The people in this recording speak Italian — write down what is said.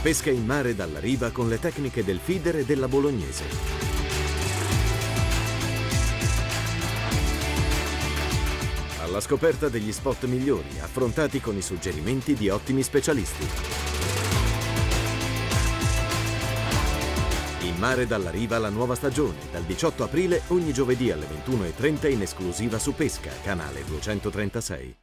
pesca in mare dalla riva con le tecniche del feeder e della bolognese. Alla scoperta degli spot migliori, affrontati con i suggerimenti di ottimi specialisti. In mare dalla riva la nuova stagione, dal 18 aprile ogni giovedì alle 21:30 in esclusiva su Pesca, canale 236.